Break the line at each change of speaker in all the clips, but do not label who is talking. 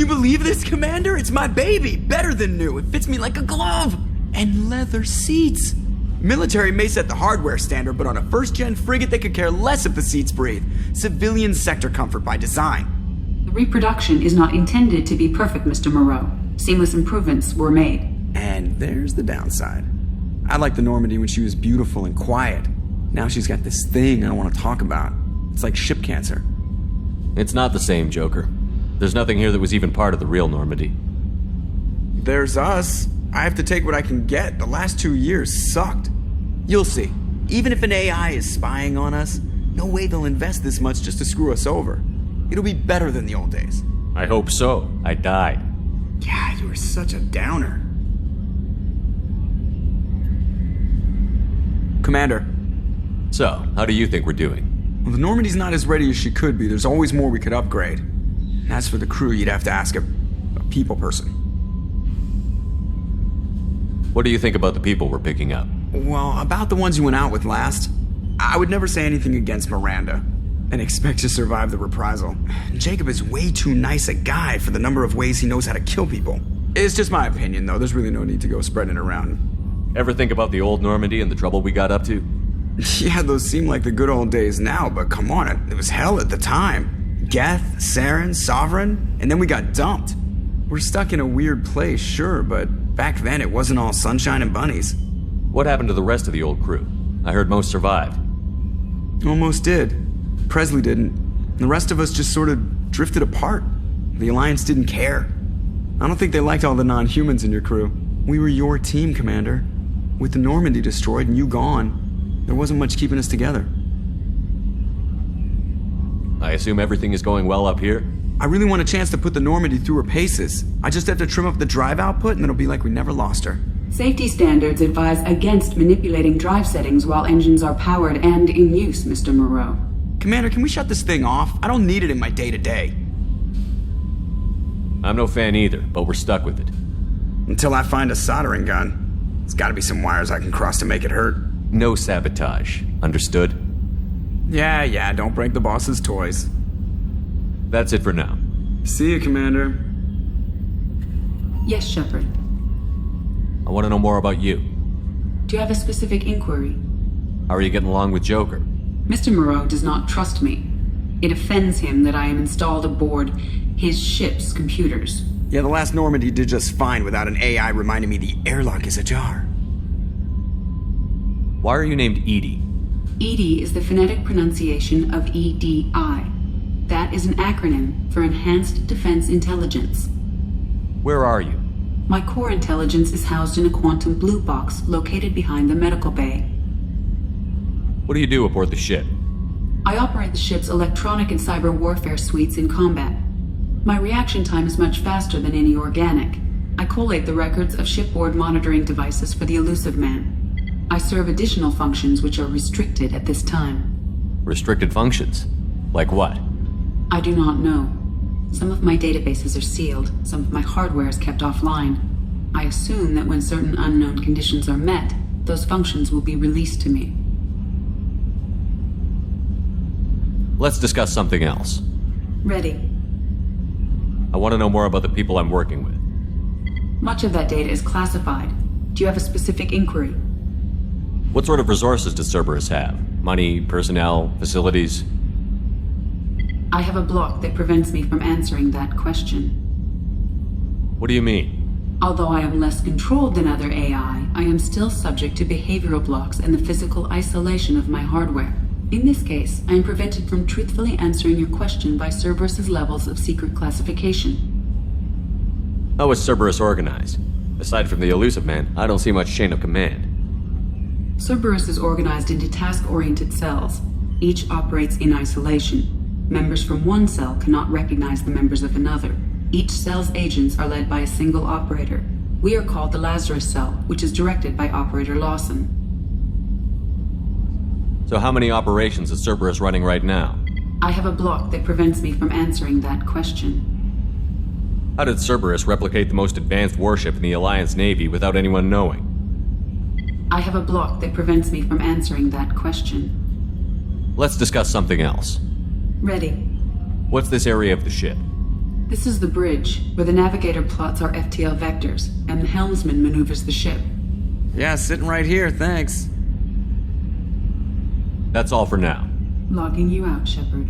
you believe this, Commander? It's my baby. Better than new. It fits me like a glove. And leather seats. Military may set the hardware standard, but on a first-gen frigate, they could care less if the seats breathe. Civilian sector comfort by design.
The reproduction is not intended to be perfect, Mr. Moreau. Seamless improvements were made.
And there's the downside. I liked the Normandy when she was beautiful and quiet. Now she's got this thing I don't want to talk about. It's like ship cancer.
It's not the same, Joker. There's nothing here that was even part of the real Normandy.
There's us. I have to take what I can get. The last 2 years sucked. You'll see. Even if an AI is spying on us, no way they'll invest this much just to screw us over. It'll be better than the old days.
I hope so. I died.
Yeah, you were such a downer. Commander.
So, how do you think we're doing?
Well, the Normandy's not as ready as she could be. There's always more we could upgrade. And as for the crew, you'd have to ask a people person.
What do you think about the people we're picking up?
Well, about the ones you went out with last, I would never say anything against Miranda and expect to survive the reprisal. Jacob is way too nice a guy for the number of ways he knows how to kill people. It's just my opinion, though. There's really no need to go spreading it around.
Ever think about the old Normandy and the trouble we got up to?
Yeah, those seem like the good old days now, but come on, it was hell at the time. Geth, Saren, Sovereign, and then we got dumped. We're stuck in a weird place, sure, but back then it wasn't all sunshine and bunnies.
What happened to the rest of the old crew? I heard most survived.
Almost did. Presley didn't. The rest of us just sort of drifted apart. The Alliance didn't care. I don't think they liked all the non-humans in your crew. We were your team, Commander. With the Normandy destroyed and you gone, there wasn't much keeping us together.
I assume everything is going well up here?
I really want a chance to put the Normandy through her paces. I just have to trim up the drive output and it'll be like we never lost her.
Safety standards advise against manipulating drive settings while engines are powered and in use, Mr. Moreau.
Commander, can we shut this thing off? I don't need it in my day-to-day.
I'm no fan either, but we're stuck with it.
Until I find a soldering gun. There's gotta be some wires I can cross to make it hurt.
No sabotage. Understood?
Yeah, don't break the boss's toys.
That's it for now.
See you, Commander.
Yes, Shepard.
I want to know more about you.
Do you have a specific inquiry?
How are you getting along with Joker?
Mr. Moreau does not trust me. It offends him that I am installed aboard his ship's computers.
Yeah, the last Normandy did just fine without an AI reminding me the airlock is ajar.
Why are you named Edie?
EDI is the phonetic pronunciation of EDI. That is an acronym for Enhanced Defense Intelligence.
Where are you?
My core intelligence is housed in a quantum blue box located behind the medical bay.
What do you do aboard the ship?
I operate the ship's electronic and cyber warfare suites in combat. My reaction time is much faster than any organic. I collate the records of shipboard monitoring devices for the elusive man. I serve additional functions which are restricted at this time.
Restricted functions? Like what?
I do not know. Some of my databases are sealed, some of my hardware is kept offline. I assume that when certain unknown conditions are met, those functions will be released to me.
Let's discuss something else.
Ready.
I want to know more about the people I'm working with.
Much of that data is classified. Do you have a specific inquiry?
What sort of resources does Cerberus have? Money, personnel, facilities?
I have a block that prevents me from answering that question.
What do you mean?
Although I am less controlled than other AI, I am still subject to behavioral blocks and the physical isolation of my hardware. In this case, I am prevented from truthfully answering your question by Cerberus's levels of secret classification.
How is Cerberus organized? Aside from the elusive man, I don't see much chain of command.
Cerberus is organized into task-oriented cells. Each operates in isolation. Members from one cell cannot recognize the members of another. Each cell's agents are led by a single operator. We are called the Lazarus Cell, which is directed by Operator Lawson.
So how many operations is Cerberus running right now?
I have a block that prevents me from answering that question.
How did Cerberus replicate the most advanced warship in the Alliance Navy without anyone knowing?
I have a block that prevents me from answering that question.
Let's discuss something else.
Ready.
What's this area of the ship?
This is the bridge, where the navigator plots our FTL vectors, and the helmsman maneuvers the ship.
Yeah, sitting right here, thanks.
That's all for now.
Logging you out, Shepard.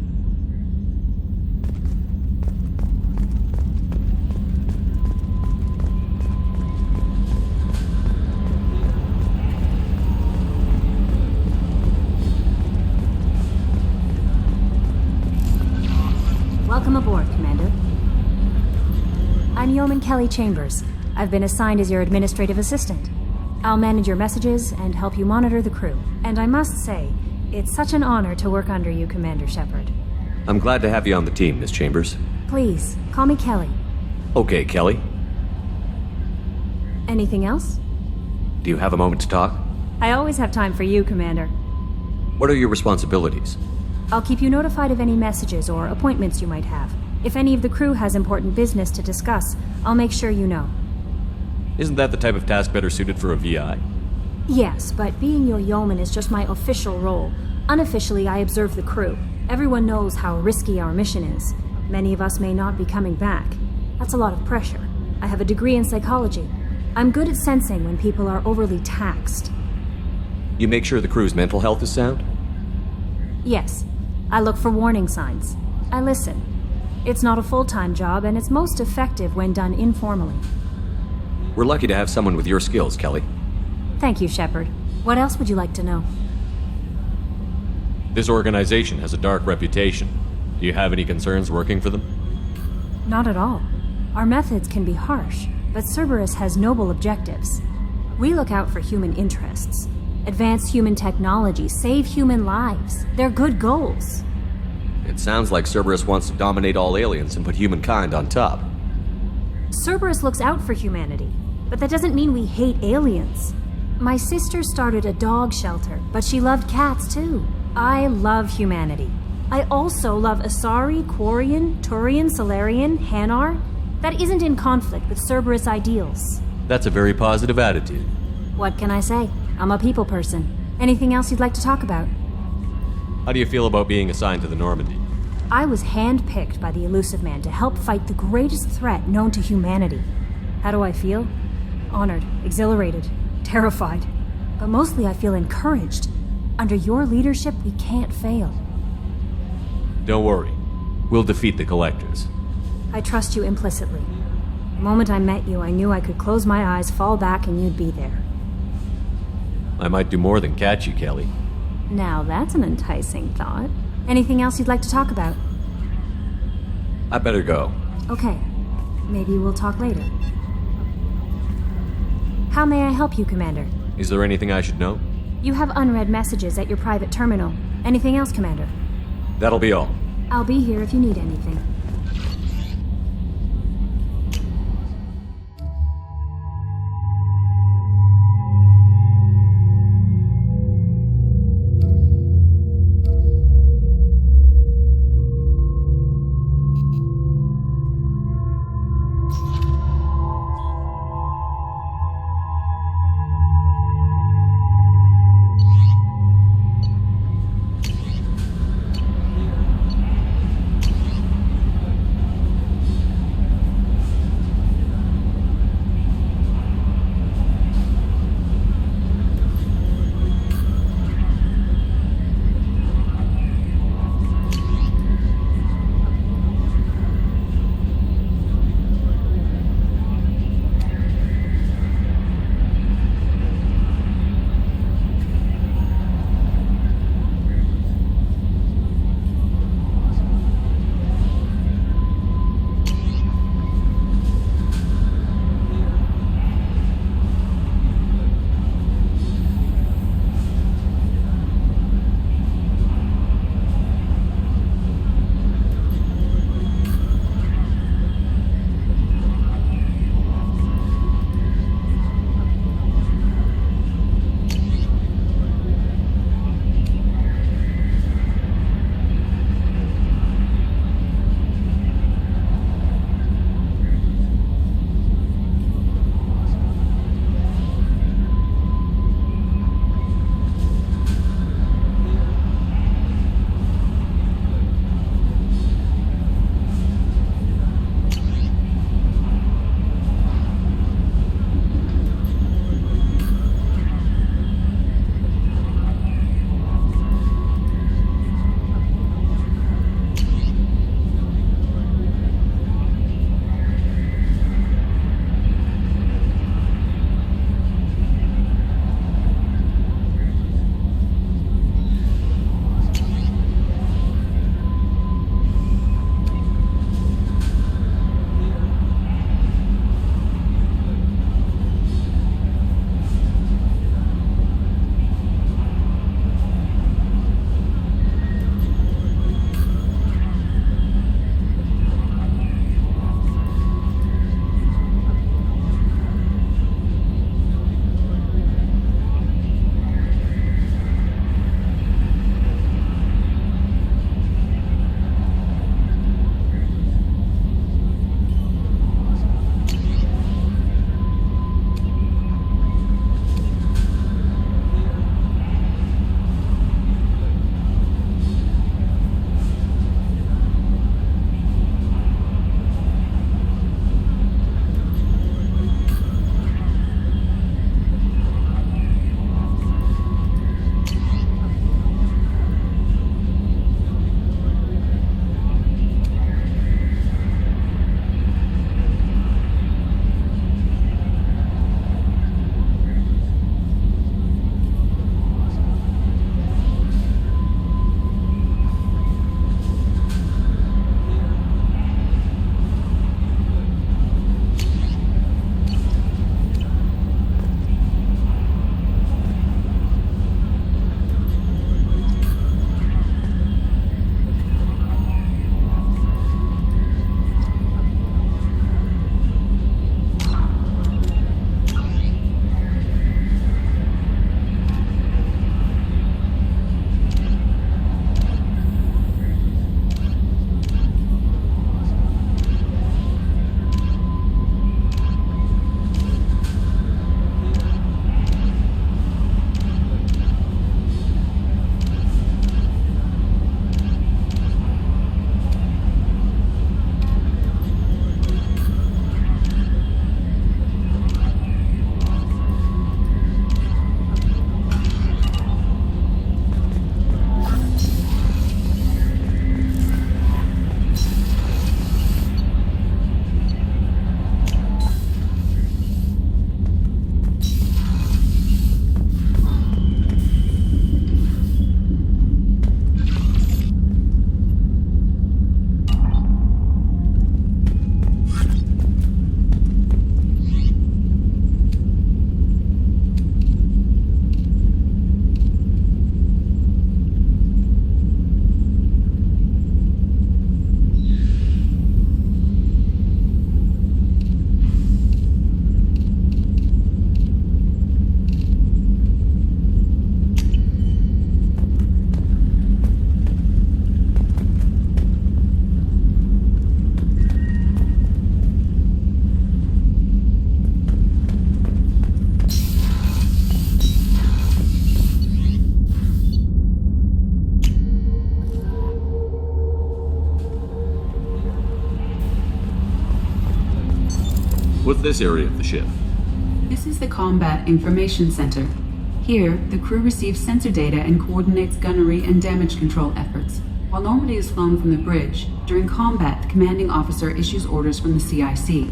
Welcome aboard, Commander. I'm Yeoman Kelly Chambers. I've been assigned as your administrative assistant. I'll manage your messages and help you monitor the crew. And I must say, it's such an honor to work under you, Commander Shepard.
I'm glad to have you on the team, Miss Chambers.
Please, call me Kelly.
Okay, Kelly.
Anything else?
Do you have a moment to talk?
I always have time for you, Commander.
What are your responsibilities?
I'll keep you notified of any messages or appointments you might have. If any of the crew has important business to discuss, I'll make sure you know.
Isn't that the type of task better suited for a VI?
Yes, but being your yeoman is just my official role. Unofficially, I observe the crew. Everyone knows how risky our mission is. Many of us may not be coming back. That's a lot of pressure. I have a degree in psychology. I'm good at sensing when people are overly taxed.
You make sure the crew's mental health is sound?
Yes. I look for warning signs. I listen. It's not a full-time job, and it's most effective when done informally.
We're lucky to have someone with your skills, Kelly.
Thank you, Shepard. What else would you like to know?
This organization has a dark reputation. Do you have any concerns working for them?
Not at all. Our methods can be harsh, but Cerberus has noble objectives. We look out for human interests. Advance human technology, save human lives. They're good goals.
It sounds like Cerberus wants to dominate all aliens and put humankind on top.
Cerberus looks out for humanity, but that doesn't mean we hate aliens. My sister started a dog shelter, but she loved cats too. I love humanity. I also love Asari, Quarian, Turian, Solarian, Hanar. That isn't in conflict with Cerberus ideals.
That's a very positive attitude.
What can I say? I'm a people person. Anything else you'd like to talk about?
How do you feel about being assigned to the Normandy?
I was handpicked by the Elusive Man to help fight the greatest threat known to humanity. How do I feel? Honored, exhilarated, terrified. But mostly I feel encouraged. Under your leadership, we can't fail.
Don't worry. We'll defeat the Collectors.
I trust you implicitly. The moment I met you, I knew I could close my eyes, fall back, and you'd be there.
I might do more than catch you, Kelly.
Now that's an enticing thought. Anything else you'd like to talk about?
I better go.
Okay. Maybe we'll talk later. How may I help you, Commander?
Is there anything I should know?
You have unread messages at your private terminal. Anything else, Commander?
That'll be all.
I'll be here if you need anything.
What's this area of the ship?
This is the Combat Information Center. Here, the crew receives sensor data and coordinates gunnery and damage control efforts. While Normandy is flown from the bridge, during combat, the commanding officer issues orders from the CIC.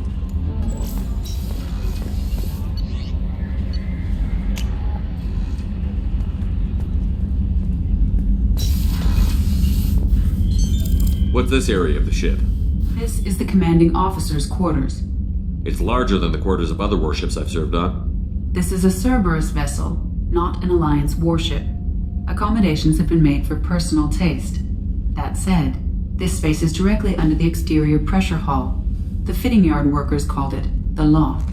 What's this area of the ship?
This is the commanding officer's quarters.
It's larger than the quarters of other warships I've served on.
This is a Cerberus vessel, not an Alliance warship. Accommodations have been made for personal taste. That said, this space is directly under the exterior pressure hull. The fitting yard workers called it the loft.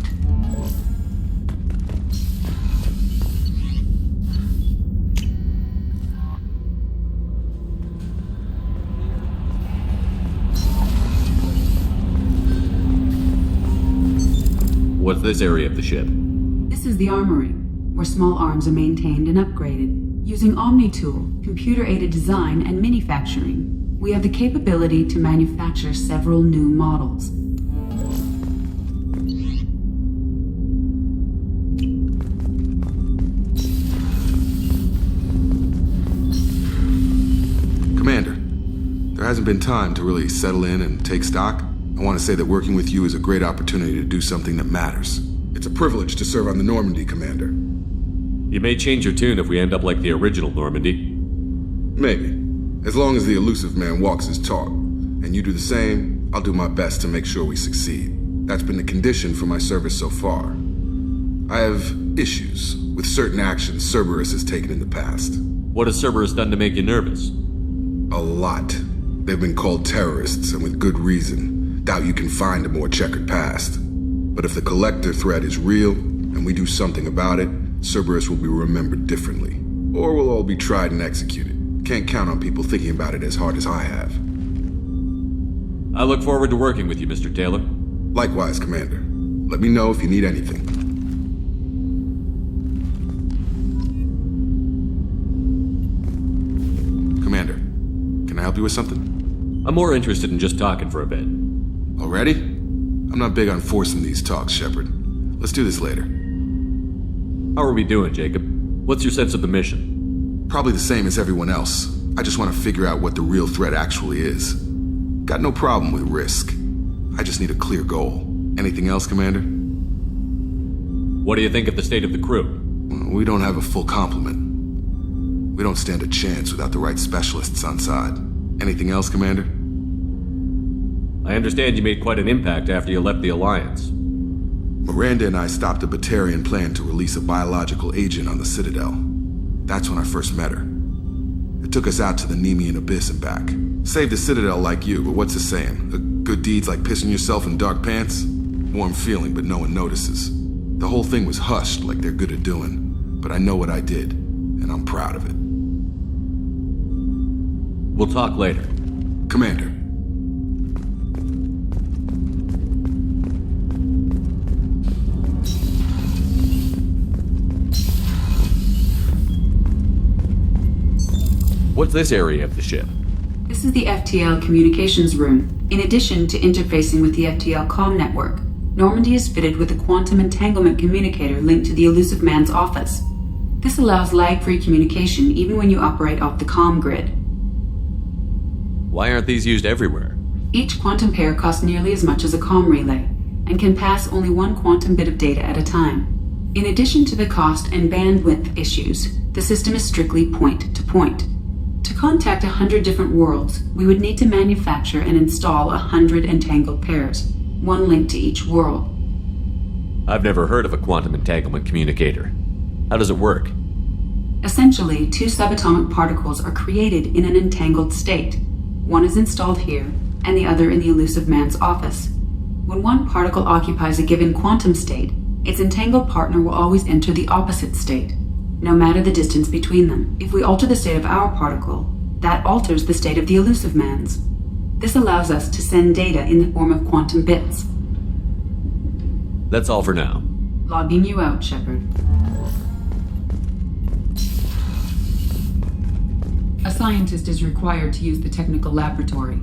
What's this area of the ship?
This is the armory, where small arms are maintained and upgraded. Using Omni-Tool, computer-aided design, and manufacturing, we have the capability to manufacture several new models.
Commander, there hasn't been time to really settle in and take stock. I want to say that working with you is a great opportunity to do something that matters. It's a privilege to serve on the Normandy, Commander.
You may change your tune if we end up like the original Normandy.
Maybe. As long as the elusive man walks his talk, and you do the same, I'll do my best to make sure we succeed. That's been the condition for my service so far. I have issues with certain actions Cerberus has taken in the past.
What has Cerberus done to make you nervous?
A lot. They've been called terrorists, and with good reason. Doubt you can find a more checkered past. But if the Collector threat is real, and we do something about it, Cerberus will be remembered differently. Or we'll all be tried and executed. Can't count on people thinking about it as hard as I have.
I look forward to working with you, Mr. Taylor.
Likewise, Commander. Let me know if you need anything. Commander, can I help you with something?
I'm more interested in just talking for a bit.
Already? I'm not big on forcing these talks, Shepard. Let's do this later.
How are we doing, Jacob? What's your sense of the mission?
Probably the same as everyone else. I just want to figure out what the real threat actually is. Got no problem with risk. I just need a clear goal. Anything else, Commander?
What do you think of the state of the crew?
We don't have a full complement. We don't stand a chance without the right specialists on side. Anything else, Commander?
I understand you made quite an impact after you left the Alliance.
Miranda and I stopped a Batarian plan to release a biological agent on the Citadel. That's when I first met her. It took us out to the Nemean Abyss and back. Saved the Citadel like you, but what's the saying? A good deed's like pissing yourself in dark pants? Warm feeling, but no one notices. The whole thing was hushed like they're good at doing. But I know what I did, and I'm proud of it.
We'll talk later.
Commander.
What's this area of the ship?
This is the FTL communications room. In addition to interfacing with the FTL comm network, Normandy is fitted with a quantum entanglement communicator linked to the elusive man's office. This allows lag-free communication even when you operate off the comm grid.
Why aren't these used everywhere?
Each quantum pair costs nearly as much as a comm relay, and can pass only one quantum bit of data at a time. In addition to the cost and bandwidth issues, the system is strictly point-to-point. To contact 100 different worlds, we would need to manufacture and install 100 entangled pairs, one link to each world.
I've never heard of a quantum entanglement communicator. How does it work?
Essentially, two subatomic particles are created in an entangled state. One is installed here, and the other in the elusive man's office. When one particle occupies a given quantum state, its entangled partner will always enter the opposite state, no matter the distance between them. If we alter the state of our particle, that alters the state of the elusive man's. This allows us to send data in the form of quantum bits.
That's all for now.
Logging you out, Shepard. A scientist is required to use the technical laboratory.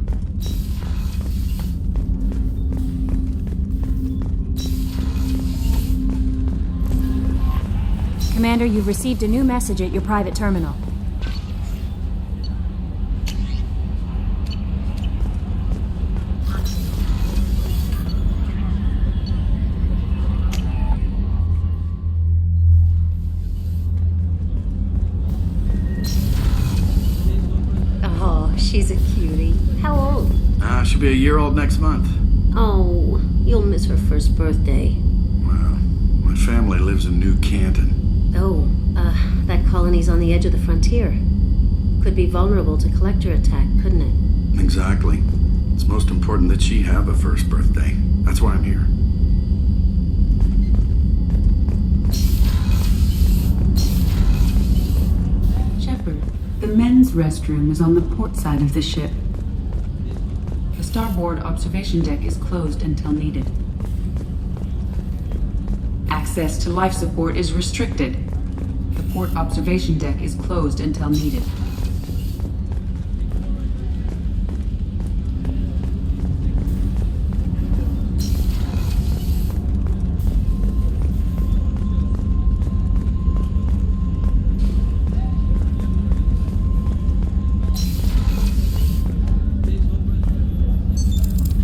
Commander, you've received a new message at your private terminal.
Oh, she's a cutie. How old?
She'll be a year old next month.
Oh, you'll miss her first birthday.
Well, my family lives in New Canton.
Oh, that colony's on the edge of the frontier. Could be vulnerable to collector attack, couldn't it?
Exactly. It's most important that she have a first birthday. That's why I'm here.
Shepard, the men's restroom is on the port side of the ship. The starboard observation deck is closed until needed. Access to life support is restricted. The port observation deck is closed until needed.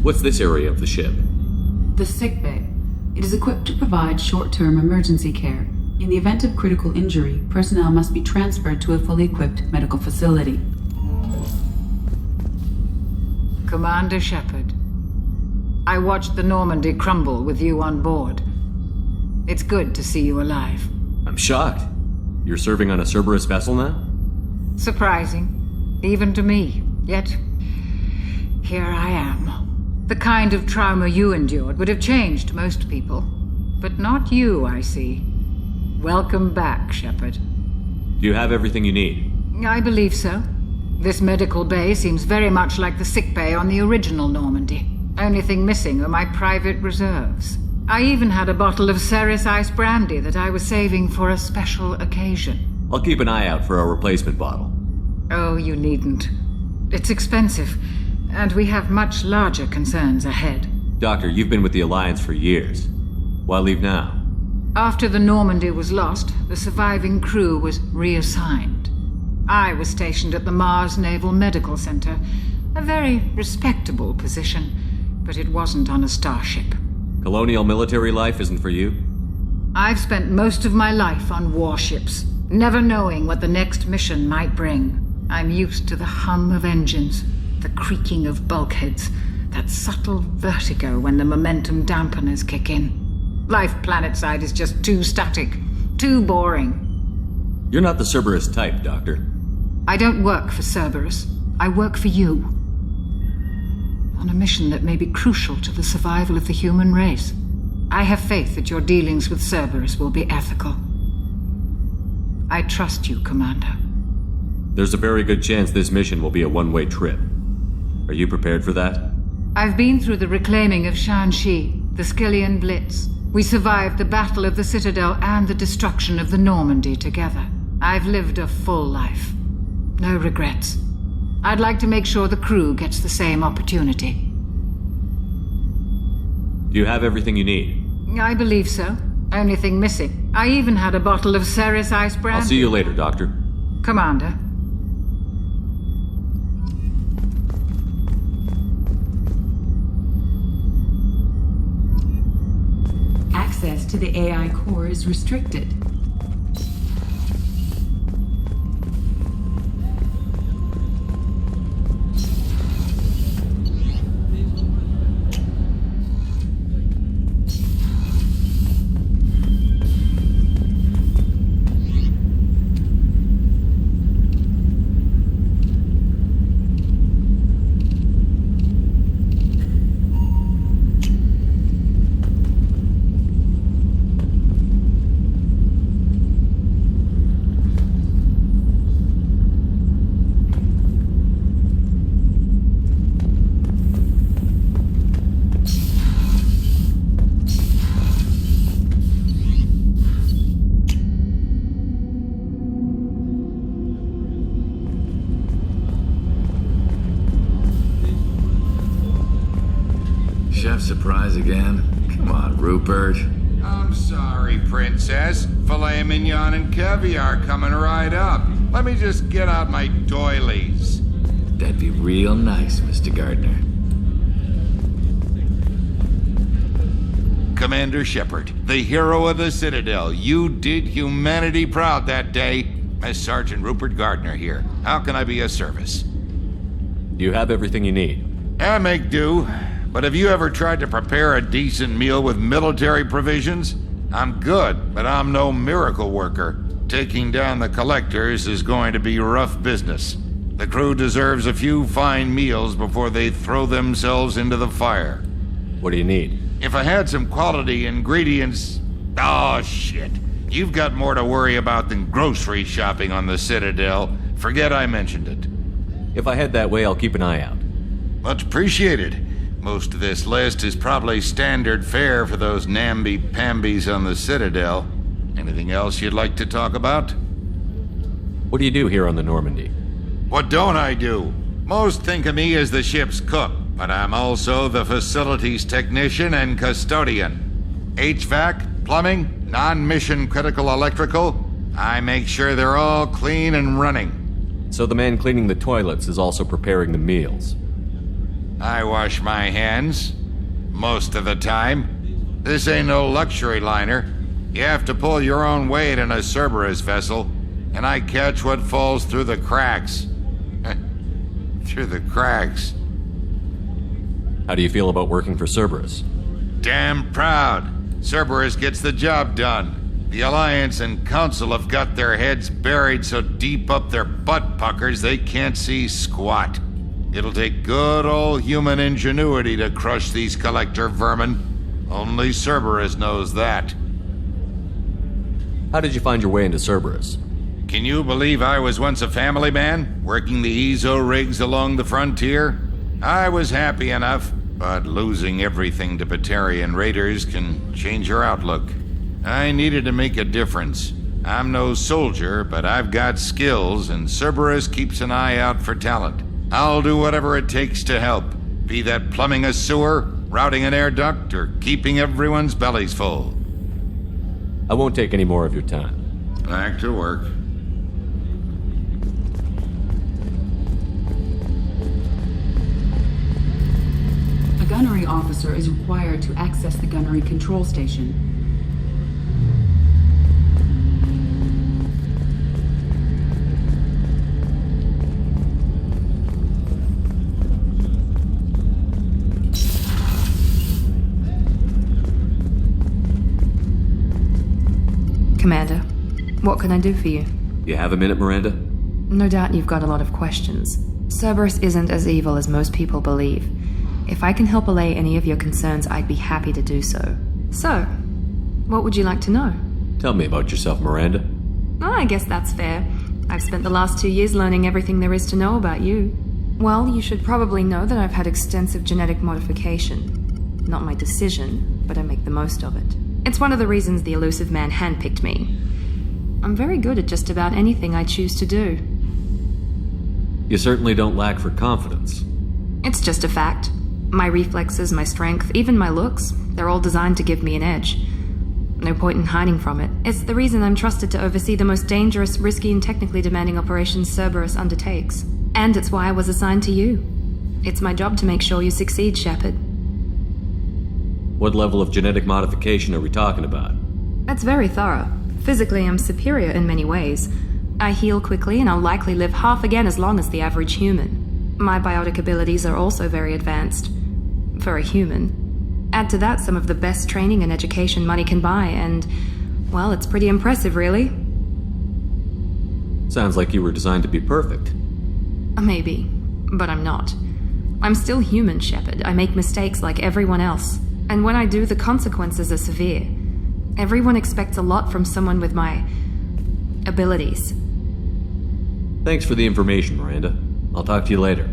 What's this area of the ship?
The sickbay. It is equipped to provide short-term emergency care. In the event of critical injury, personnel must be transferred to a fully equipped medical facility.
Commander Shepard, I watched the Normandy crumble with you on board. It's good to see you alive.
I'm shocked. You're serving on a Cerberus vessel now?
Surprising, even to me. Yet, here I am. The kind of trauma you endured would have changed most people. But not you, I see. Welcome back, Shepard.
Do you have everything you need?
I believe so. This medical bay seems very much like the sick bay on the original Normandy. Only thing missing are my private reserves. I even had a bottle of Ceres Ice Brandy that I was saving for a special occasion.
I'll keep an eye out for a replacement bottle.
Oh, you needn't. It's expensive, and we have much larger concerns ahead.
Doctor, you've been with the Alliance for years. Why leave now?
After the Normandy was lost, the surviving crew was reassigned. I was stationed at the Mars Naval Medical Center, a very respectable position, but it wasn't on a starship.
Colonial military life isn't for you?
I've spent most of my life on warships, never knowing what the next mission might bring. I'm used to the hum of engines, the creaking of bulkheads, that subtle vertigo when the momentum dampeners kick in. Life planetside is just too static, too boring.
You're not the Cerberus type, Doctor.
I don't work for Cerberus. I work for you. On a mission that may be crucial to the survival of the human race. I have faith that your dealings with Cerberus will be ethical. I trust you, Commander.
There's a very good chance this mission will be a one-way trip. Are you prepared for that?
I've been through the reclaiming of Shanxi, the Skyllian Blitz. We survived the Battle of the Citadel and the destruction of the Normandy together. I've lived a full life. No regrets. I'd like to make sure the crew gets the same opportunity.
Do you have everything you need?
I believe so. Only thing missing. I even had a bottle of Ceres Ice Brandy.
I'll see you later, Doctor.
Commander.
Access to the AI core is restricted.
Chef surprise again? Come on, Rupert. I'm sorry, Princess. Filet mignon and caviar coming right up. Let me just get out my doilies.
That'd be real nice, Mr. Gardner.
Commander Shepard, the hero of the Citadel. You did humanity proud that day. As Sergeant Rupert Gardner here. How can I be of service?
Do you have everything you need?
I make do. But have you ever tried to prepare a decent meal with military provisions? I'm good, but I'm no miracle worker. Taking down the collectors is going to be rough business. The crew deserves a few fine meals before they throw themselves into the fire.
What do you need?
If I had some quality ingredients... Oh, shit. You've got more to worry about than grocery shopping on the Citadel. Forget I mentioned it.
If I head that way, I'll keep an eye out.
Much appreciated. Most of this list is probably standard fare for those namby-pambies on the Citadel. Anything else you'd like to talk about?
What do you do here on the Normandy?
What don't I do? Most think of me as the ship's cook, but I'm also the facilities technician and custodian. HVAC, plumbing, non-mission critical electrical. I make sure they're all clean and running.
So the man cleaning the toilets is also preparing the meals.
I wash my hands. Most of the time. This ain't no luxury liner. You have to pull your own weight in a Cerberus vessel, and I catch what falls through the cracks. Through the cracks.
How do you feel about working for Cerberus?
Damn proud. Cerberus gets the job done. The Alliance and Council have got their heads buried so deep up their butt puckers they can't see squat. It'll take good old human ingenuity to crush these collector vermin. Only Cerberus knows that.
How did you find your way into Cerberus?
Can you believe I was once a family man, working the EZO rigs along the frontier? I was happy enough, but losing everything to Batarian raiders can change your outlook. I needed to make a difference. I'm no soldier, but I've got skills, and Cerberus keeps an eye out for talent. I'll do whatever it takes to help, be that plumbing a sewer, routing an air duct, or keeping everyone's bellies full.
I won't take any more of your time.
Back to work.
A gunnery officer is required to access the gunnery control station.
Commander, what can I do for you?
You have a minute, Miranda?
No doubt you've got a lot of questions. Cerberus isn't as evil as most people believe. If I can help allay any of your concerns, I'd be happy to do so. So, what would you like to know?
Tell me about yourself, Miranda.
Oh, I guess that's fair. I've spent the last 2 years learning everything there is to know about you. Well, you should probably know that I've had extensive genetic modification. Not my decision, but I make the most of it. It's one of the reasons the elusive man handpicked me. I'm very good at just about anything I choose to do.
You certainly don't lack for confidence.
It's just a fact. My reflexes, my strength, even my looks, they're all designed to give me an edge. No point in hiding from it. It's the reason I'm trusted to oversee the most dangerous, risky, and technically demanding operations Cerberus undertakes. And it's why I was assigned to you. It's my job to make sure you succeed, Shepard.
What level of genetic modification are we talking about?
That's very thorough. Physically, I'm superior in many ways. I heal quickly, and I'll likely live half again as long as the average human. My biotic abilities are also very advanced. For a human. Add to that some of the best training and education money can buy, and, well, it's pretty impressive, really.
Sounds like you were designed to be perfect.
Maybe, but I'm not. I'm still human, Shepard. I make mistakes like everyone else. And when I do, the consequences are severe. Everyone expects a lot from someone with my abilities.
Thanks for the information, Miranda. I'll talk to you later.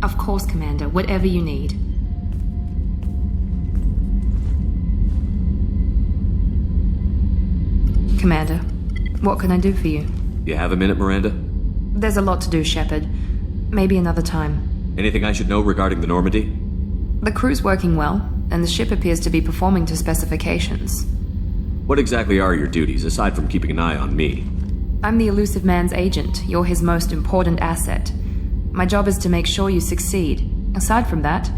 Of course, Commander. Whatever you need. Commander, what can I do for you?
You have a minute, Miranda?
There's a lot to do, Shepard. Maybe another time.
Anything I should know regarding the Normandy?
The crew's working well. and the ship appears to be performing to specifications.
What exactly are your duties, aside from keeping an eye on me?
I'm the Elusive Man's agent. You're his most important asset. My job is to make sure you succeed. Aside from that,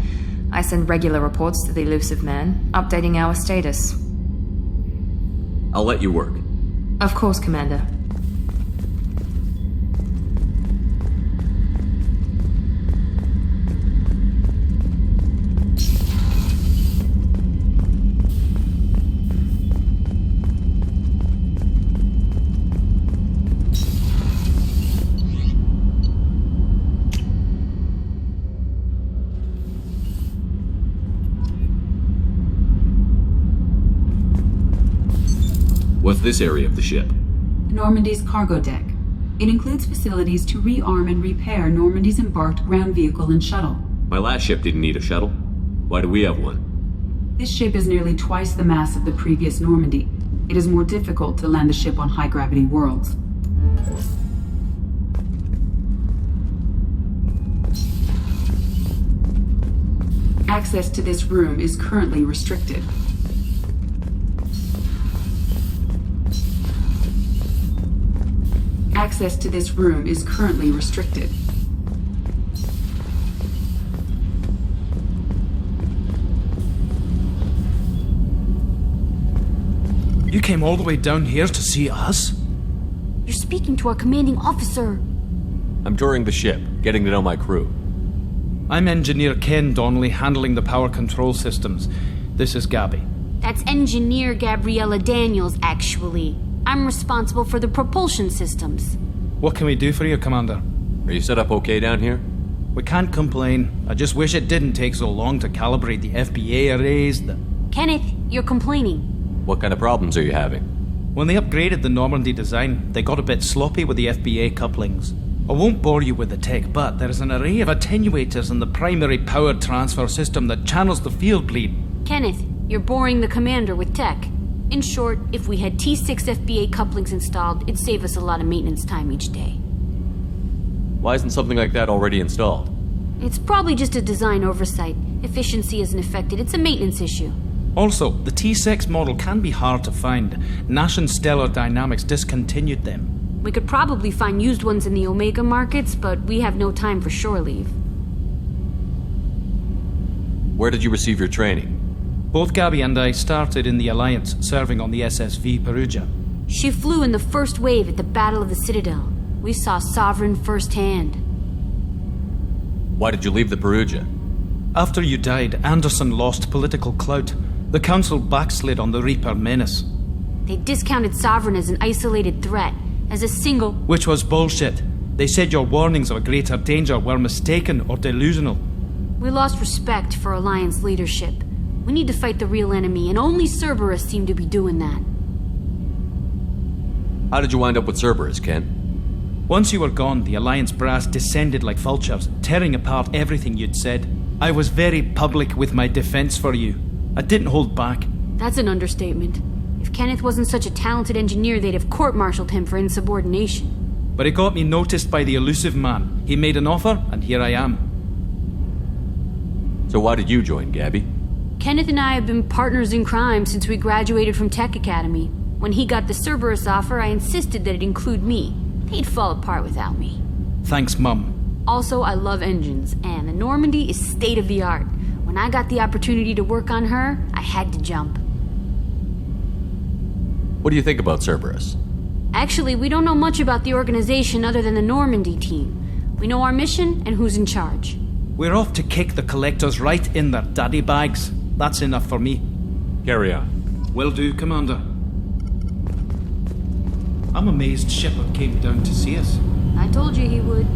I send regular reports to the Elusive Man, updating our status.
I'll let you work.
Of course, Commander.
What's this area of the ship?
Normandy's cargo deck. It includes facilities to rearm and repair Normandy's embarked ground vehicle and shuttle.
My last ship didn't need a shuttle. Why do we have one?
This ship is nearly twice the mass of the previous Normandy. It is more difficult to land the ship on high-gravity worlds. Access to this room is currently restricted. Access to this room is currently restricted.
You came all the way down here to see us?
You're speaking to our commanding officer.
I'm touring the ship, getting to know my crew.
I'm Engineer Ken Donnelly, handling the power control systems. This is Gabby.
That's Engineer Gabriella Daniels, actually. I'm responsible for the propulsion systems.
What can we do for you, Commander?
Are you set up okay down here?
We can't complain. I just wish it didn't take so long to calibrate the FBA arrays.
Kenneth, you're complaining.
What kind of problems are you having?
When they upgraded the Normandy design, they got a bit sloppy with the FBA couplings. I won't bore you with the tech, but there is an array of attenuators in the primary power transfer system that channels the field bleed.
Kenneth, you're boring the commander with tech. In short, if we had T6 FBA couplings installed, it'd save us a lot of maintenance time each day.
Why isn't something like that already installed?
It's probably just a design oversight. Efficiency isn't affected, it's a maintenance issue.
Also, the T6 model can be hard to find. Nash and Stellar Dynamics discontinued them.
We could probably find used ones in the Omega markets, but we have no time for shore leave.
Where did you receive your training?
Both Gabby and I started in the Alliance, serving on the SSV Perugia.
She flew in the first wave at the Battle of the Citadel. We saw Sovereign firsthand.
Why did you leave the Perugia?
After you died, Anderson lost political clout. The Council backslid on the Reaper menace.
They discounted Sovereign as an isolated threat, as a single...
Which was bullshit. They said your warnings of a greater danger were mistaken or delusional.
We lost respect for Alliance leadership. We need to fight the real enemy, and only Cerberus seemed to be doing that.
How did you wind up with Cerberus, Ken?
Once you were gone, the Alliance brass descended like vultures, tearing apart everything you'd said. I was very public with my defense for you. I didn't hold back.
That's an understatement. If Kenneth wasn't such a talented engineer, they'd have court-martialed him for insubordination.
But it got me noticed by the Elusive Man. He made an offer, and here I am.
So why did you join, Gabby?
Kenneth and I have been partners in crime since we graduated from Tech Academy. When he got the Cerberus offer, I insisted that it include me. They'd fall apart without me.
Thanks, Mum.
Also, I love engines, and the Normandy is state-of-the-art. When I got the opportunity to work on her, I had to jump.
What do you think about Cerberus?
Actually, we don't know much about the organization other than the Normandy team. We know our mission and who's in charge.
We're off to kick the collectors right in their daddy bags. That's enough for me.
Carry on.
Will do, Commander. I'm amazed Shepard came down to see us.
I told you he would.